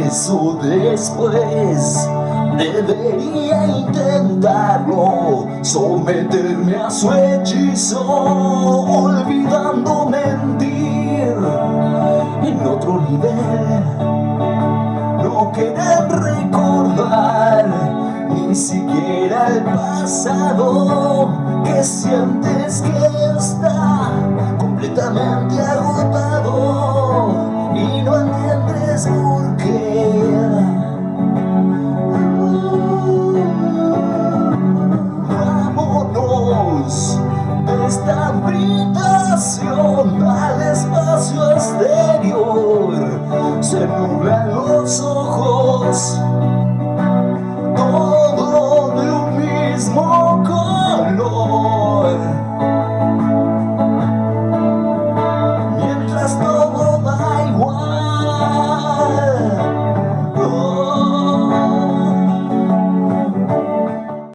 eso después debería intentarlo, someterme a su hechizo, olvidando mentir en otro nivel. No querer recordar ni siquiera el pasado, que sientes que está completamente agotado y no entiendes por qué. Vámonos de esta habitación al espacio exterior. Se nublan los ojos